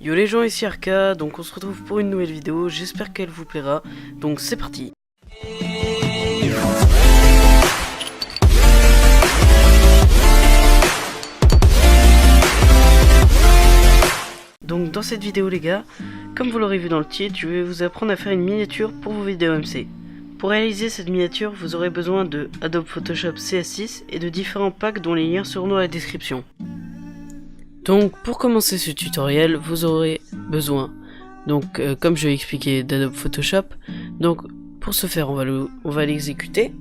Yo les gens, ici Arca, donc on se retrouve pour une nouvelle vidéo, j'espère qu'elle vous plaira, donc c'est parti. Donc dans cette vidéo les gars, comme vous l'aurez vu dans le titre, je vais vous apprendre à faire une miniature pour vos vidéos MC. Pour réaliser cette miniature, vous aurez besoin de Adobe Photoshop CS6 et de différents packs dont les liens seront dans la description. Donc pour commencer ce tutoriel, vous aurez besoin, comme je vais expliquer, d'Adobe Photoshop. Donc pour ce faire, on va l'exécuter.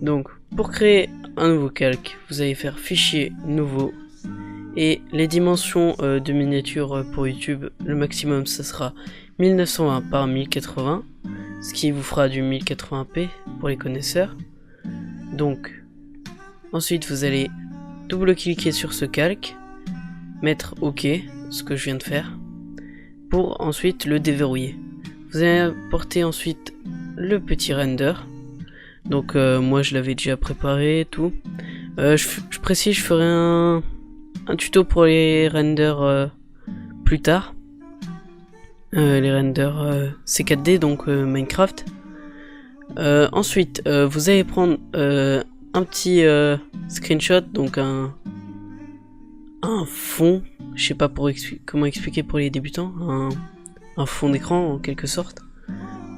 Donc pour créer un nouveau calque, vous allez faire fichier nouveau et les dimensions de miniature pour YouTube, le maximum ça sera 1920 par 1080, ce qui vous fera du 1080p pour les connaisseurs. Donc ensuite, vous allez double-cliquer sur ce calque, mettre OK, ce que je viens de faire, pour ensuite le déverrouiller. Vous allez apporter ensuite le petit render. Donc moi je l'avais déjà préparé et tout. Je précise, je ferai un tuto pour les renders plus tard. Les renders C4D, donc Minecraft. Ensuite, vous allez prendre un petit screenshot, donc un fond, je sais pas comment expliquer pour les débutants, un fond d'écran en quelque sorte,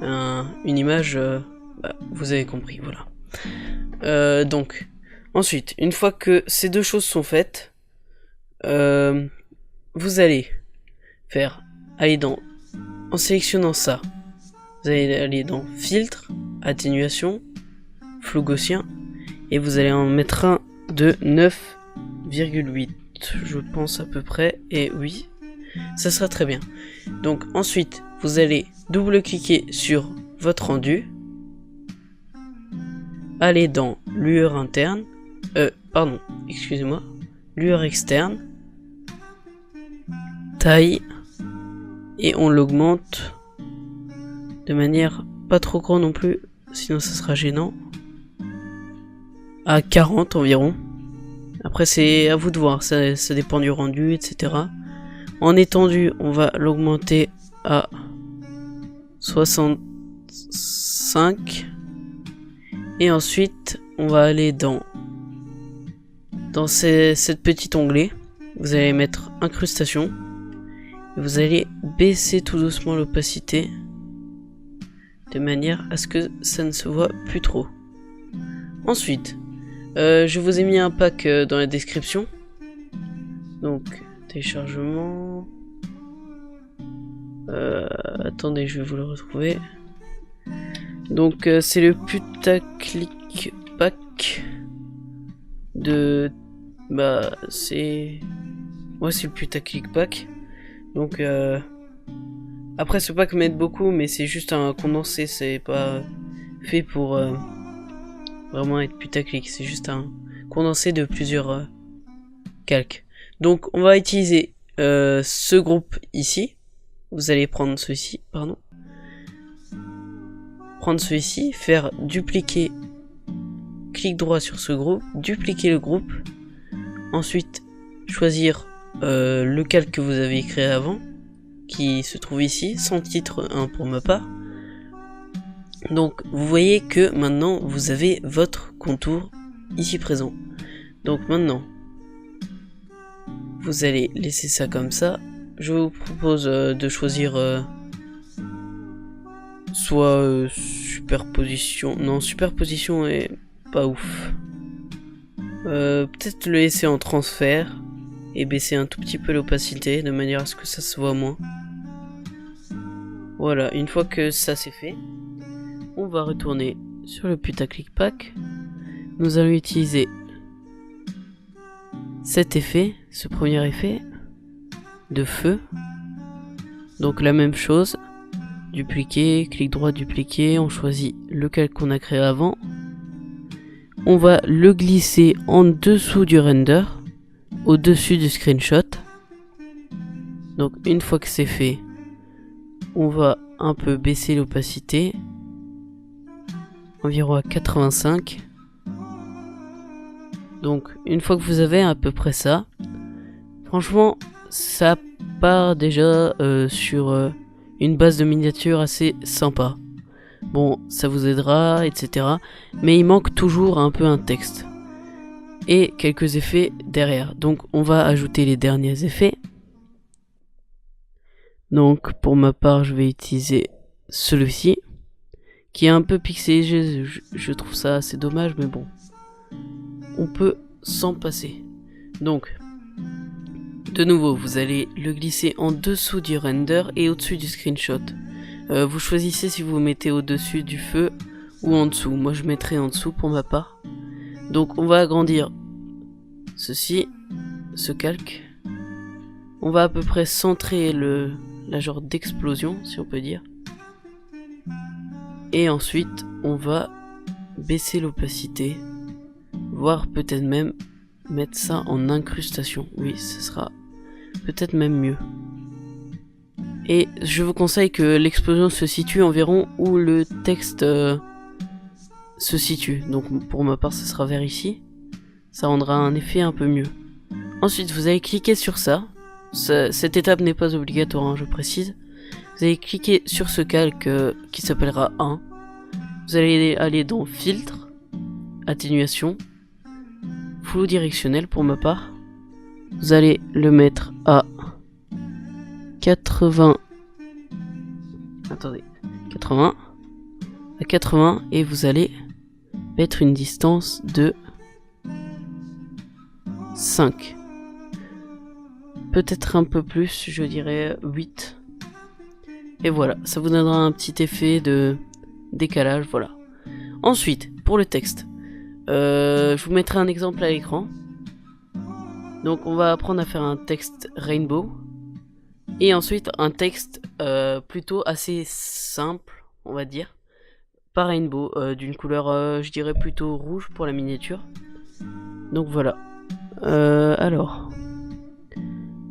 une image, vous avez compris, voilà. Donc ensuite, une fois que ces deux choses sont faites, vous allez en sélectionnant ça, vous allez aller dans filtre, atténuation, flou gaussien, et vous allez en mettre un de 9,8 je pense à peu près, et oui, ça sera très bien. Donc ensuite vous allez double cliquer sur votre rendu, aller dans lueur interne, lueur externe, taille, et on l'augmente de manière pas trop grande non plus, sinon ça sera gênant, à 40 environ. Après c'est à vous de voir, ça dépend du rendu, etc. En étendu, on va l'augmenter à 65. Et ensuite, on va aller dans cette petite onglet. Vous allez mettre incrustation. Et vous allez baisser tout doucement l'opacité, de manière à ce que ça ne se voit plus trop. Ensuite, je vous ai mis un pack dans la description. Donc, téléchargement. Attendez, je vais vous le retrouver. Donc, c'est le putaclic pack de. C'est le putaclic pack. Donc, après, ce pack m'aide beaucoup, mais c'est juste un condensé, c'est pas fait pour. Vraiment être putaclic, c'est juste un condensé de plusieurs calques. Donc on va utiliser ce groupe ici. Vous allez prendre celui-ci, faire dupliquer, clic droit sur ce groupe, dupliquer le groupe, ensuite choisir le calque que vous avez créé avant, qui se trouve ici, sans titre 1 pour ma part. Donc vous voyez que maintenant vous avez votre contour ici présent. Donc maintenant vous allez laisser ça comme ça. Je vous propose de choisir soit superposition. Non, superposition est pas ouf. Peut-être le laisser en transfert et baisser un tout petit peu l'opacité de manière à ce que ça se voit moins. Voilà, une fois que ça c'est fait, on va retourner sur le putaclic pack. Nous allons utiliser cet effet, ce premier effet de feu. Donc la même chose, dupliquer, clic droit, dupliquer, on choisit le calque qu'on a créé avant. On va le glisser en dessous du render, au-dessus du screenshot. Donc une fois que c'est fait, on va un peu baisser l'opacité, environ à 85. Donc une fois que vous avez à peu près ça, Franchement, ça part déjà sur une base de miniatures assez sympa. Bon, ça vous aidera, etc. Mais il manque toujours un peu un texte. Et quelques effets derrière. Donc on va ajouter les derniers effets. Donc pour ma part, je vais utiliser celui-ci, qui est un peu pixelisé, je trouve ça assez dommage, mais bon. On peut s'en passer. Donc, de nouveau, vous allez le glisser en dessous du render et au-dessus du screenshot. Vous choisissez si vous mettez au-dessus du feu ou en dessous. Moi, je mettrai en dessous pour ma part. Donc, on va agrandir ceci, ce calque. On va à peu près centrer la genre d'explosion, si on peut dire. Et ensuite, on va baisser l'opacité, voire peut-être même mettre ça en incrustation. Oui, ce sera peut-être même mieux. Et je vous conseille que l'explosion se situe environ où le texte se situe. Donc pour ma part, ce sera vers ici. Ça rendra un effet un peu mieux. Ensuite, vous allez cliquer sur ça. Cette étape n'est pas obligatoire, hein, je précise. Vous allez cliquer sur ce calque qui s'appellera 1. Vous allez aller dans Filtre, Atténuation, Flou directionnel pour ma part. Vous allez le mettre à 80. Attendez, 80. À 80 et vous allez mettre une distance de 5. Peut-être un peu plus, je dirais 8. Et voilà, ça vous donnera un petit effet de décalage, voilà. Ensuite, pour le texte, je vous mettrai un exemple à l'écran. Donc on va apprendre à faire un texte rainbow. Et ensuite un texte plutôt assez simple, on va dire. Pas rainbow, d'une couleur, je dirais plutôt rouge pour la miniature. Donc voilà. Alors,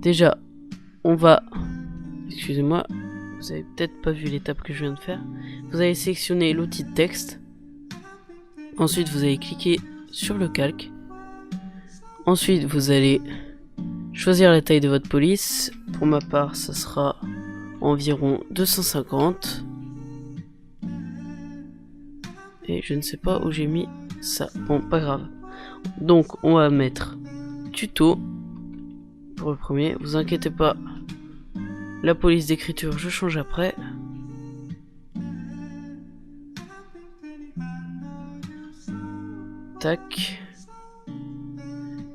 déjà, on va... Excusez-moi, vous avez peut-être pas vu l'étape que je viens de faire. Vous allez sélectionner l'outil de texte. Ensuite, vous allez cliquer sur le calque. Ensuite, vous allez choisir la taille de votre police. Pour ma part, ça sera environ 250. Et je ne sais pas où j'ai mis ça. Bon, pas grave. Donc, on va mettre tuto pour le premier. Vous inquiétez pas. La police d'écriture, je change après. Tac.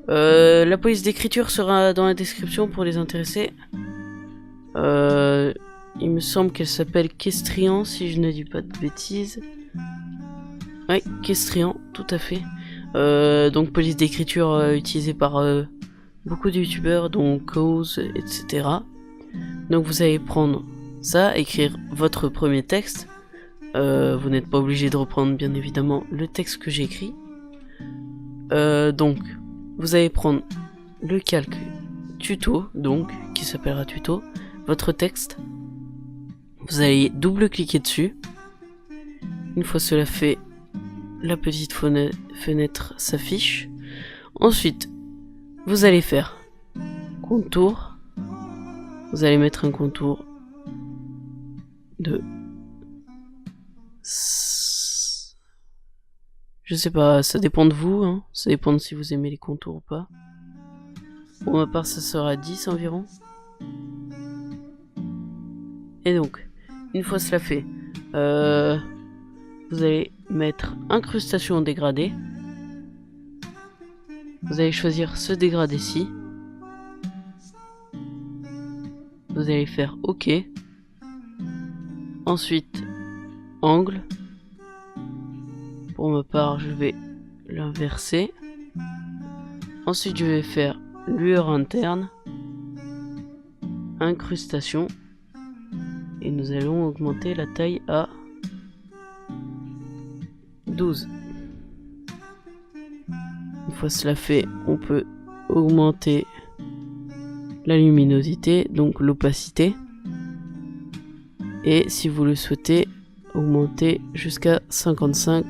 La police d'écriture sera dans la description pour les intéressés. Il me semble qu'elle s'appelle Kestrian, si je ne dis pas de bêtises. Oui, Kestrian, tout à fait. Donc police d'écriture utilisée par beaucoup de youtubeurs, dont Cause, etc. Donc vous allez prendre ça, écrire votre premier texte. Vous n'êtes pas obligé de reprendre bien évidemment le texte que j'ai écrit. Donc vous allez prendre le calque tuto, donc qui s'appellera tuto, votre texte. Vous allez double-cliquer dessus. Une fois cela fait, la petite fenêtre s'affiche. Ensuite, vous allez faire contour. Vous allez mettre un contour de... Je sais pas, ça dépend de vous, hein. Ça dépend de si vous aimez les contours ou pas. Pour ma part, ça sera 10 environ. Et donc, une fois cela fait, vous allez mettre incrustation en dégradé. Vous allez choisir ce dégradé-ci. Vous allez faire OK. Ensuite, angle. Pour ma part, je vais l'inverser. Ensuite, je vais faire lueur interne, incrustation, et nous allons augmenter la taille à 12. Une fois cela fait, on peut augmenter la luminosité, donc l'opacité, et si vous le souhaitez, augmenter jusqu'à 55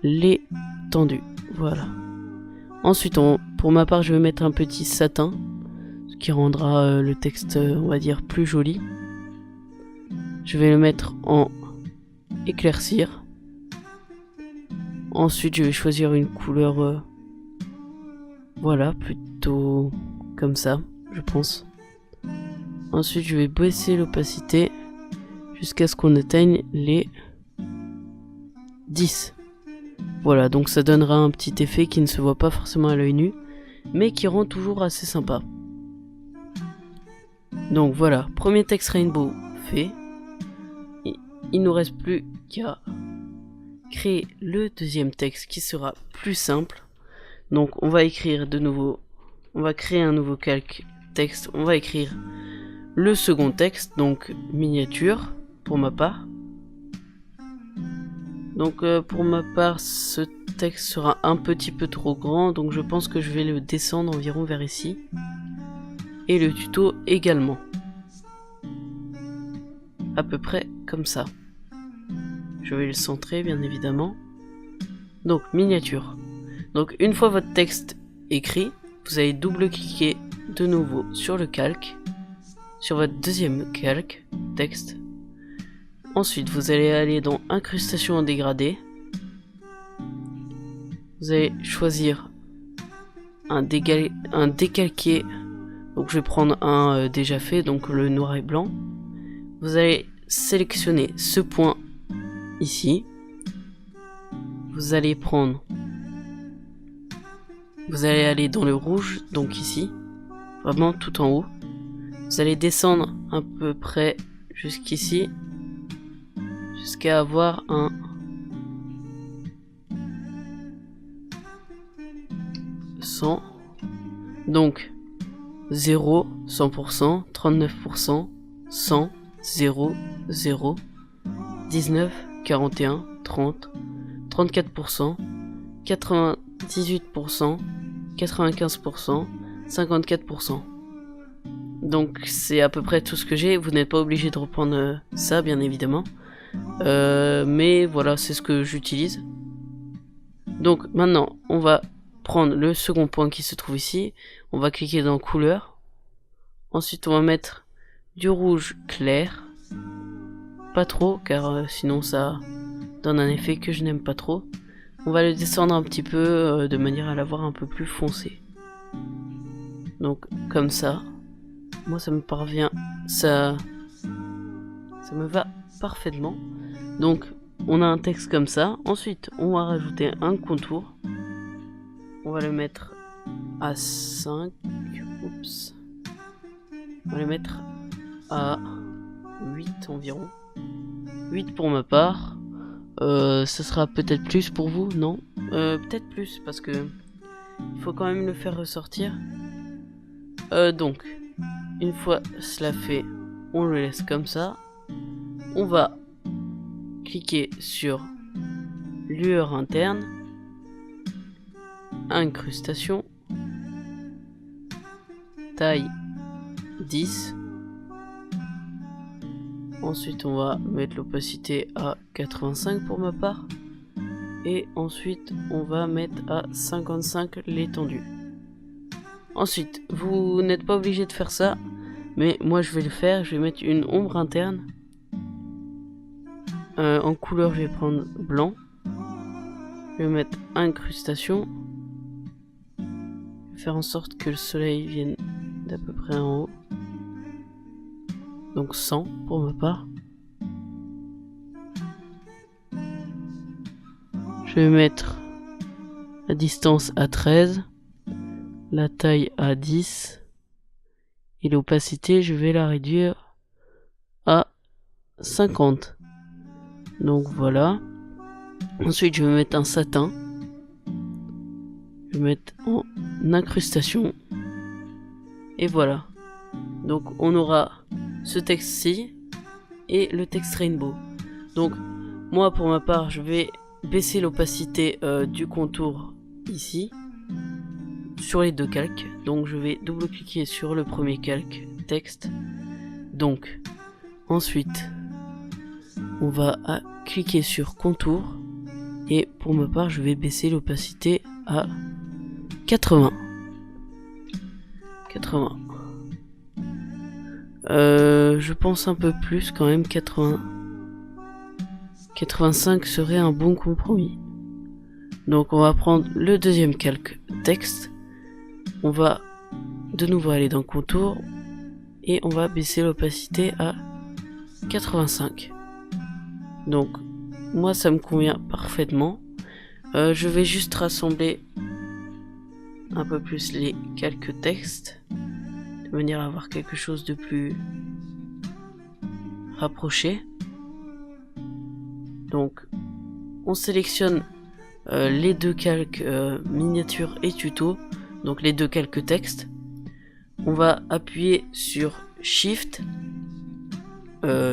l'étendue. Voilà. Ensuite, pour ma part, je vais mettre un petit satin qui rendra le texte, on va dire, plus joli. Je vais le mettre en éclaircir. Ensuite, je vais choisir une couleur, voilà, plutôt comme ça, je pense. Ensuite, je vais baisser l'opacité jusqu'à ce qu'on atteigne les 10. Voilà, donc ça donnera un petit effet qui ne se voit pas forcément à l'œil nu, mais qui rend toujours assez sympa. Donc voilà, premier texte rainbow fait. Il nous reste plus qu'à créer le deuxième texte qui sera plus simple. Donc on va écrire de nouveau, on va créer un nouveau calque texte, on va écrire le second texte, donc miniature pour ma part. Donc pour ma part, ce texte sera un petit peu trop grand, donc je pense que je vais le descendre environ vers ici. Et le tuto également. À peu près comme ça. Je vais le centrer bien évidemment. Donc miniature. Donc une fois votre texte écrit, vous allez double-cliquer de nouveau sur le calque, sur votre deuxième calque texte. Ensuite vous allez aller dans incrustation en dégradé. Vous allez choisir un décalqué. Donc je vais prendre un déjà fait, donc le noir et blanc. Vous allez sélectionner ce point ici. Vous allez aller dans le rouge, donc ici, vraiment tout en haut. Vous allez descendre à peu près jusqu'ici, jusqu'à avoir un 100. Donc 0, 100%, 39%, 100, 0, 0, 19, 41, 30, 34%, 98%, 95%, 54%. Donc c'est à peu près tout ce que j'ai. Vous n'êtes pas obligé de reprendre ça bien évidemment. Mais voilà, c'est ce que j'utilise. Donc maintenant on va prendre le second point qui se trouve ici. On va cliquer dans couleur. Ensuite on va mettre du rouge clair. Pas trop car sinon ça donne un effet que je n'aime pas trop. On va le descendre un petit peu de manière à l'avoir un peu plus foncé. Donc comme ça. Moi ça me parvient. Ça me va parfaitement. Donc on a un texte comme ça. Ensuite on va rajouter un contour. On va le mettre à 5. Oups. On va le mettre à 8 environ. 8 pour ma part. Ce sera peut-être plus pour vous, non? Peut-être plus parce que il faut quand même le faire ressortir. Donc, une fois cela fait, on le laisse comme ça. On va cliquer sur lueur interne, incrustation, taille 10. Ensuite on va mettre l'opacité à 85 pour ma part. Et ensuite on va mettre à 55 l'étendue. Ensuite vous n'êtes pas obligé de faire ça, mais moi je vais le faire. Je vais mettre une ombre interne. En couleur je vais prendre blanc. Je vais mettre incrustation. Je vais faire en sorte que le soleil vienne d'à peu près en haut. Donc 100 pour ma part. Je vais mettre la distance à 13, la taille à 10 et l'opacité je vais la réduire à 50. Donc voilà. Ensuite je vais mettre un satin. Je vais mettre en incrustation. Et voilà. Donc on aura ce texte-ci et le texte rainbow. Donc moi pour ma part je vais baisser l'opacité du contour ici sur les deux calques. Donc je vais double cliquer sur le premier calque texte. Donc ensuite on va cliquer sur contour et pour ma part je vais baisser l'opacité à 80. Je pense un peu plus quand même, 85 serait un bon compromis. Donc on va prendre le deuxième calque texte, on va de nouveau aller dans contour et on va baisser l'opacité à 85. Donc moi ça me convient parfaitement. Je vais juste rassembler un peu plus les calques textes de manière à avoir quelque chose de plus rapproché. Donc on sélectionne les deux calques miniature et tuto, donc les deux calques texte. On va appuyer sur Shift,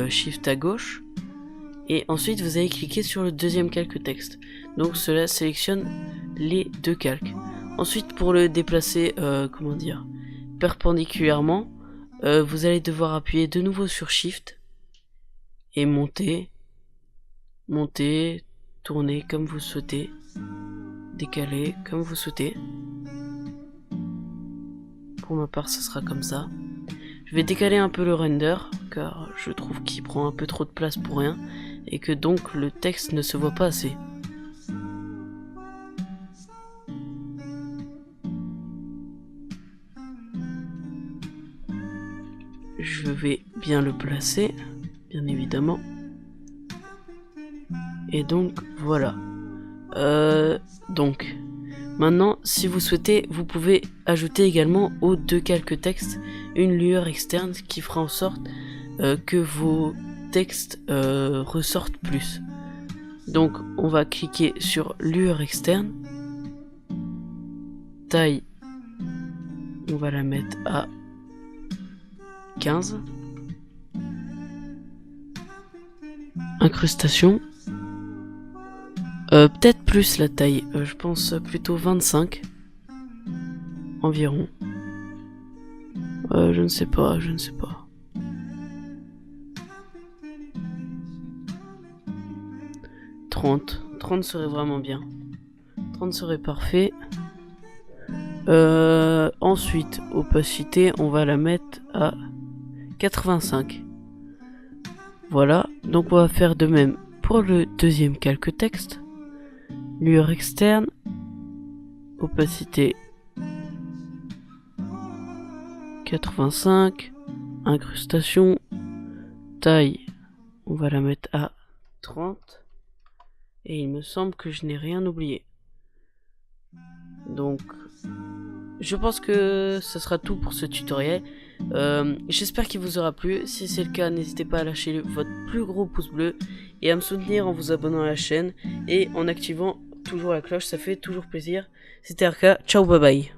Shift à gauche, et ensuite vous allez cliquer sur le deuxième calque texte. Donc cela sélectionne les deux calques. Ensuite pour le déplacer perpendiculairement, vous allez devoir appuyer de nouveau sur Shift et monter, tourner comme vous souhaitez, décaler comme vous souhaitez. Pour ma part ce sera comme ça. Je vais décaler un peu le render car je trouve qu'il prend un peu trop de place pour rien et que donc le texte ne se voit pas assez. Je vais bien le placer, bien évidemment. Et donc voilà. Donc maintenant, si vous souhaitez, vous pouvez ajouter également aux deux calques texte une lueur externe qui fera en sorte que vos textes ressortent plus. Donc on va cliquer sur lueur externe, taille, on va la mettre à 15, incrustation, peut-être plus la taille, je pense plutôt 25 environ. Je ne sais pas. 30 serait vraiment bien. 30 serait parfait. Ensuite, opacité, on va la mettre à 85. Voilà, donc on va faire de même pour le deuxième calque texte. Lueur externe, opacité 85, incrustation, taille, on va la mettre à 30, et il me semble que je n'ai rien oublié. Donc, je pense que ce sera tout pour ce tutoriel. J'espère qu'il vous aura plu. Si c'est le cas, n'hésitez pas à lâcher votre plus gros pouce bleu et à me soutenir en vous abonnant à la chaîne et en activant toujours la cloche, ça fait toujours plaisir. C'était RK, ciao, bye bye.